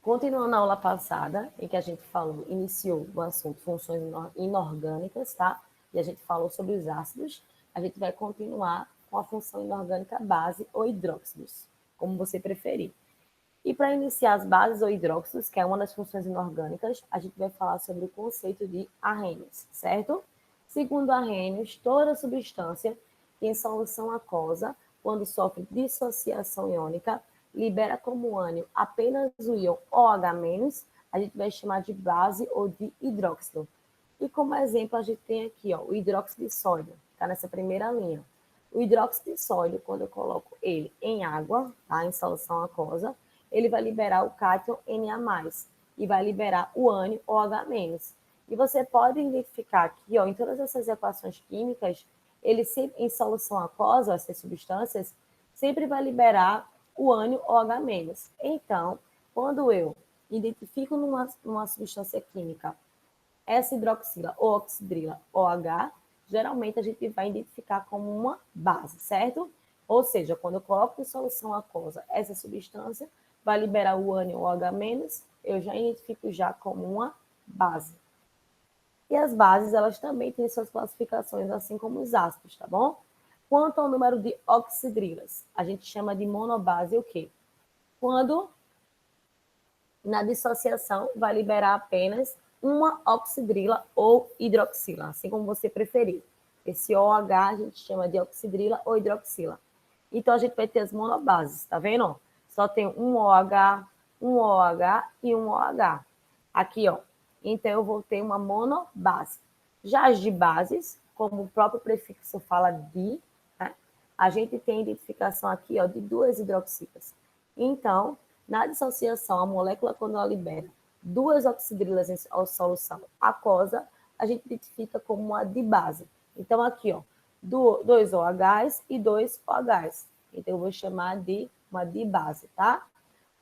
Continuando na aula passada, em que a gente iniciou o assunto funções inorgânicas, tá? E a gente falou sobre os ácidos, a gente vai continuar com a função inorgânica base ou hidróxidos, como você preferir. E para iniciar as bases ou hidróxidos, que é uma das funções inorgânicas, a gente vai falar sobre o conceito de Arrhenius, certo? Segundo Arrhenius, toda substância que em solução aquosa, quando sofre dissociação iônica, libera como ânion apenas o íon OH-, a gente vai chamar de base ou de hidróxido. E como exemplo, a gente tem aqui o hidróxido de sódio, está nessa primeira linha. O hidróxido de sódio, quando eu coloco ele em água, tá, em solução aquosa, ele vai liberar o cátion Na+, e vai liberar o ânion OH-. E você pode identificar aqui, em todas essas equações químicas, ele sempre, em solução aquosa, essas substâncias, sempre vai liberar o ânion OH-. Então, quando eu identifico numa substância química essa hidroxila ou oxidrila OH, geralmente a gente vai identificar como uma base, certo? Ou seja, quando eu coloco em solução aquosa essa substância, vai liberar o ânion OH-, eu já identifico já como uma base. E as bases, elas também têm suas classificações, assim como os ácidos, tá bom? Quanto ao número de oxidrilas, a gente chama de monobase o quê? Quando na dissociação vai liberar apenas uma oxidrila ou hidroxila, assim como você preferir. Esse OH a gente chama de oxidrila ou hidroxila. Então, a gente vai ter as monobases, tá vendo? Só tem um OH e um OH. Aqui, Então, eu vou ter uma monobase. Já as de bases, como o próprio prefixo fala di, né? A gente tem a identificação aqui, de duas hidroxilas. Então, na dissociação, a molécula, quando ela libera duas oxidrilas em solução aquosa, a gente identifica como uma dibase. Então, aqui, dois OHs e dois OHs. Então, eu vou chamar de uma dibase, tá?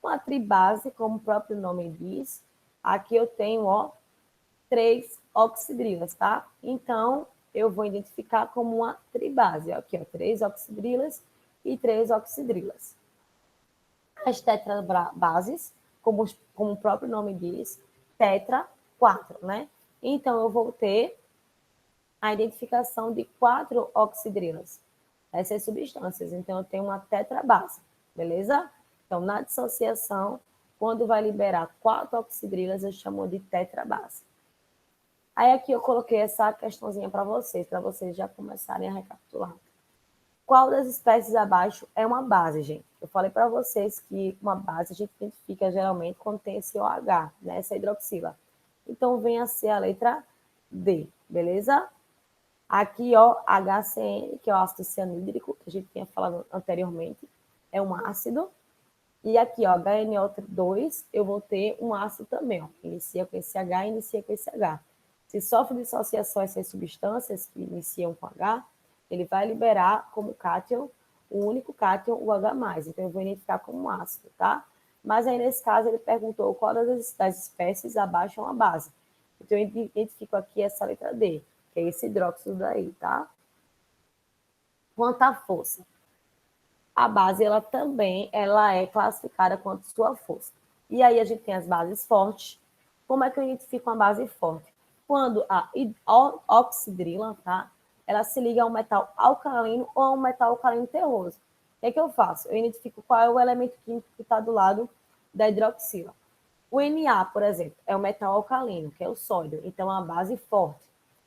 Uma tribase, como o próprio nome diz, aqui eu tenho, três oxidrilas, tá? Então, eu vou identificar como uma tribase. Aqui, três oxidrilas e três oxidrilas. As tetrabases, como o próprio nome diz, tetra, 4, né? Então, eu vou ter a identificação de 4 oxidrilas, essas substâncias. Então, eu tenho uma tetrabase, beleza? Então, na dissociação, quando vai liberar 4 oxidrilas, eu chamo de tetrabase. Aí, aqui eu coloquei essa questãozinha para vocês já começarem a recapitular. Qual das espécies abaixo é uma base, gente? Eu falei para vocês que uma base a gente identifica geralmente quando tem esse OH, né? Essa hidroxila. Então, vem a ser a letra D, beleza? Aqui, HCN, que é o ácido cianídrico, que a gente tinha falado anteriormente, é um ácido. E aqui, HNO2, eu vou ter um ácido também, Inicia com esse H, inicia com esse H. Se sofre dissociação essas substâncias que iniciam com H, ele vai liberar como cátion, o único cátion, o H+. Então, eu vou identificar como um ácido, tá? Mas aí, nesse caso, ele perguntou qual das espécies abaixo é uma base. Então, eu identifico aqui essa letra D, que é esse hidróxido daí, tá? Quanto à força. A base, ela também é classificada quanto sua força. E aí, a gente tem as bases fortes. Como é que eu identifico uma base forte? Quando a oxidrila, tá? Ela se liga a um metal alcalino ou a um metal alcalino terroso. O que eu faço? Eu identifico qual é o elemento químico que está do lado da hidroxila. O Na, por exemplo, é o metal alcalino, que é o sódio, então é uma base forte.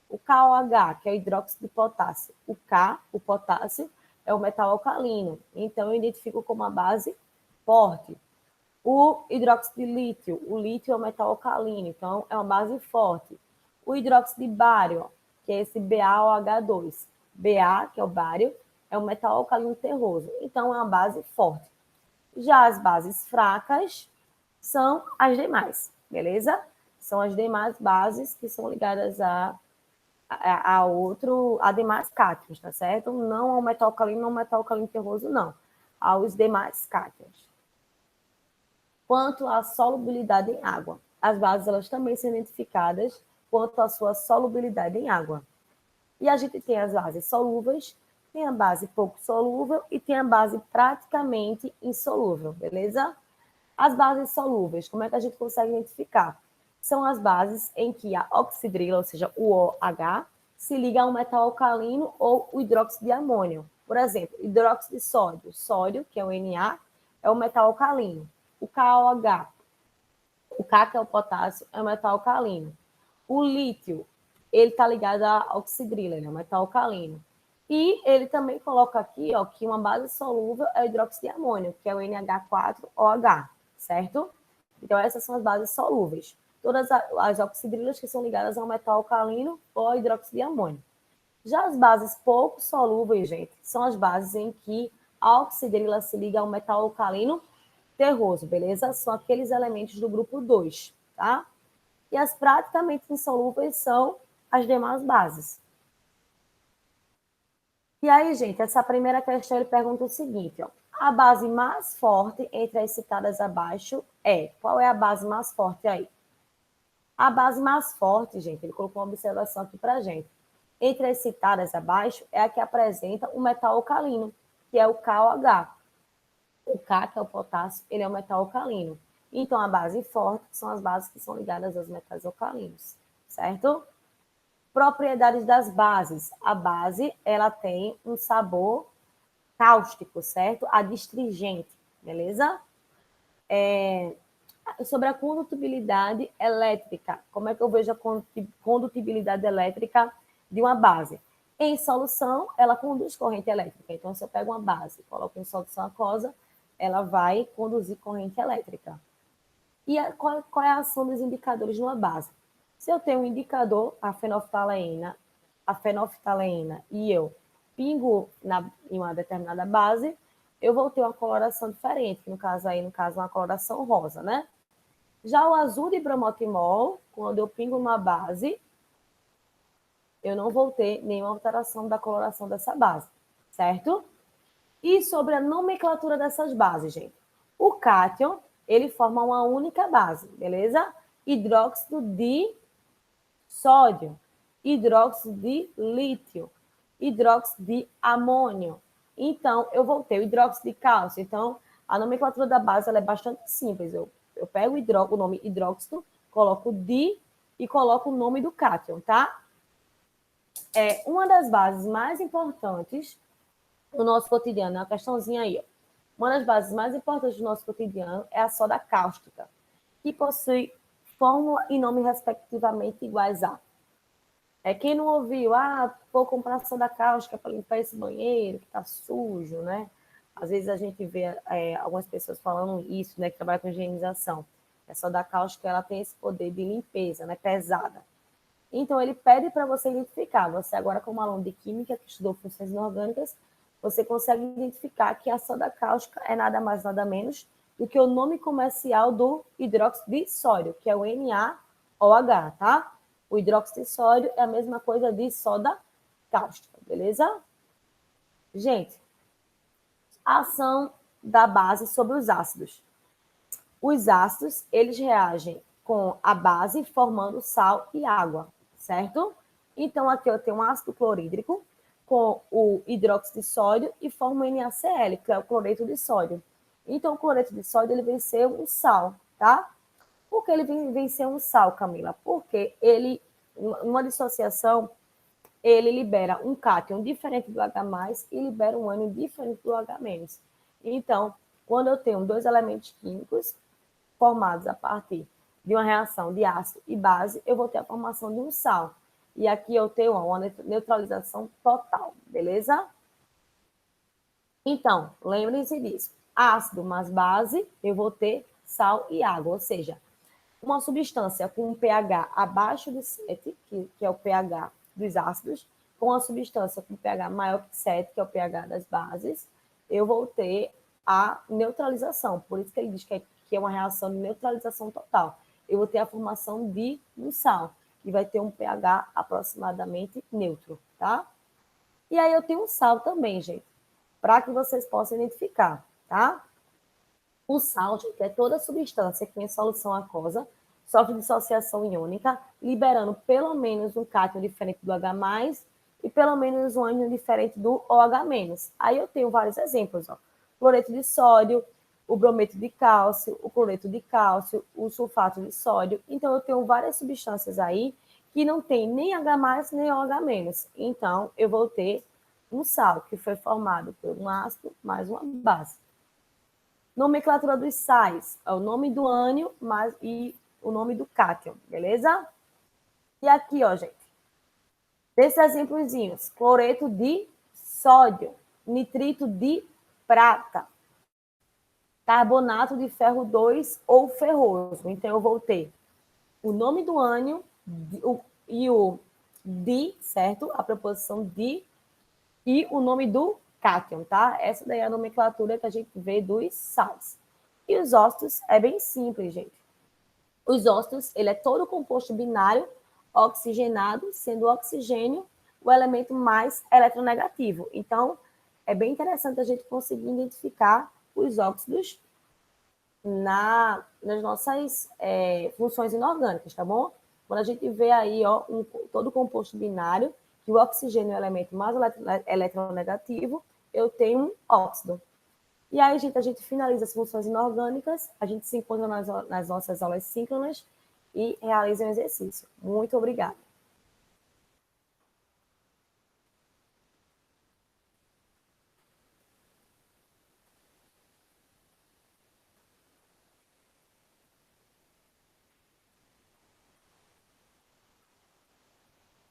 O KOH, que é o hidróxido de potássio. O K, o potássio, é o metal alcalino, então eu identifico como uma base forte. O hidróxido de lítio, o lítio é o metal alcalino, então é uma base forte. O hidróxido de bário, que é esse BaOH2. Ba, que é o bário, é o metal alcalino terroso, então é uma base forte. Já as bases fracas são as demais, beleza? São as demais bases que são ligadas a demais cátions, tá certo? Não ao metal alcalino, não ao metal alcalino terroso, não. Aos demais cátions. Quanto à solubilidade em água. As bases, elas também são identificadas quanto à sua solubilidade em água. E a gente tem as bases solúveis, tem a base pouco solúvel e tem a base praticamente insolúvel, beleza? As bases solúveis, como é que a gente consegue identificar? São as bases em que a oxidrila, ou seja, o OH, se liga a um metal alcalino ou o hidróxido de amônio. Por exemplo, hidróxido de sódio. Sódio, que é o Na, é o metal alcalino. O KOH, o K, que é o potássio, é o metal alcalino. O lítio, ele está ligado à oxidrila, ele é um metal alcalino. E ele também coloca aqui, ó, que uma base solúvel é o hidróxido de amônio, que é o NH4OH, certo? Então, essas são as bases solúveis. Todas as oxidrilas que são ligadas ao metal alcalino ou ao hidróxido de amônio. Já as bases pouco solúveis, gente, são as bases em que a oxidrila se liga ao metal alcalino terroso, beleza? São aqueles elementos do grupo 2, tá? E as praticamente insolúveis são as demais bases. E aí, gente, essa primeira questão ele pergunta o seguinte, ó. A base mais forte entre as citadas abaixo é... Qual é a base mais forte aí? A base mais forte, gente, ele colocou uma observação aqui pra gente. Entre as citadas abaixo é a que apresenta o metal alcalino, que é o KOH. O K, que é o potássio, ele é um metal alcalino. Então, a base forte são as bases que são ligadas aos metais alcalinos, certo? Propriedades das bases. A base, ela tem um sabor cáustico, certo? Adstringente, beleza? Sobre a condutibilidade elétrica. Como é que eu vejo a condutibilidade elétrica de uma base? Em solução, ela conduz corrente elétrica. Então, se eu pego uma base e coloco em solução aquosa, ela vai conduzir corrente elétrica. E qual é a ação dos indicadores numa base? Se eu tenho um indicador, a fenolftaleína, e eu pingo em uma determinada base, eu vou ter uma coloração diferente, que no caso, uma coloração rosa, né? Já o azul de bromotimol, quando eu pingo uma base, eu não vou ter nenhuma alteração da coloração dessa base, certo? E sobre a nomenclatura dessas bases, gente. O cátion, ele forma uma única base, beleza? Hidróxido de sódio, hidróxido de lítio, hidróxido de amônio. Então, eu vou ter o hidróxido de cálcio. Então, a nomenclatura da base ela é bastante simples. Eu pego o nome hidróxido, coloco di e coloco o nome do cátion, tá? É uma das bases mais importantes no nosso cotidiano, é uma questãozinha aí. Ó. Uma das bases mais importantes do nosso cotidiano é a soda cáustica, que possui fórmula e nome respectivamente iguais a. Quem não ouviu, vou comprar soda cáustica para limpar esse banheiro que está sujo, né? Às vezes a gente vê algumas pessoas falando isso, né, que trabalham com higienização. A soda cáustica ela tem esse poder de limpeza, né, pesada. Então, ele pede para você identificar. Você agora, como aluno de química, que estudou funções inorgânicas, você consegue identificar que a soda cáustica é nada mais, nada menos do que o nome comercial do hidróxido de sódio, que é o NaOH, tá? O hidróxido de sódio é a mesma coisa de soda cáustica, beleza? Gente, a ação da base sobre os ácidos. Os ácidos, eles reagem com a base formando sal e água, certo? Então, aqui eu tenho um ácido clorídrico com o hidróxido de sódio e forma o NaCl, que é o cloreto de sódio. Então, o cloreto de sódio, ele vem ser um sal, tá? Por que ele vem ser um sal, Camila? Porque ele, numa dissociação, ele libera um cátion diferente do H+, e libera um ânion diferente do H-. Então, quando eu tenho dois elementos químicos formados a partir de uma reação de ácido e base, eu vou ter a formação de um sal. E aqui eu tenho uma neutralização total, beleza? Então, lembrem-se disso. Ácido mais base, eu vou ter sal e água, ou seja, uma substância com um pH abaixo de 7, que é o pH dos ácidos, com uma substância com pH maior que 7, que é o pH das bases, eu vou ter a neutralização. Por isso que ele diz que é uma reação de neutralização total. Eu vou ter a formação de um sal, que vai ter um pH aproximadamente neutro, tá? E aí eu tenho um sal também, gente, para que vocês possam identificar, tá? O sal, gente, é toda substância que em solução aquosa sofre dissociação iônica, liberando pelo menos um cátion diferente do H+, e pelo menos um ânion diferente do OH-. Aí eu tenho vários exemplos, ó. Cloreto de sódio, o brometo de cálcio, o cloreto de cálcio, o sulfato de sódio. Então, eu tenho várias substâncias aí que não tem nem H+, nem OH-. Então, eu vou ter um sal que foi formado por um ácido mais uma base. Nomenclatura dos sais é o nome do ânion e o nome do cátion, beleza? E aqui, ó, gente, desses exemplozinhos, cloreto de sódio, nitrito de prata, carbonato de ferro 2 ou ferroso. Então, eu vou ter o nome do ânion e o di, certo? A preposição di e o nome do cátion, tá? Essa daí é a nomenclatura que a gente vê dos sais. E os óxidos é bem simples, gente. Os óxidos, ele é todo composto binário oxigenado, sendo o oxigênio o elemento mais eletronegativo. Então, é bem interessante a gente conseguir identificar os óxidos nas nossas funções inorgânicas, tá bom? Quando a gente vê aí, ó, todo composto binário, que o oxigênio é o elemento mais eletronegativo, eu tenho um óxido. E aí, gente, a gente finaliza as funções inorgânicas, a gente se encontra nas nossas aulas síncronas e realiza um exercício. Muito obrigada.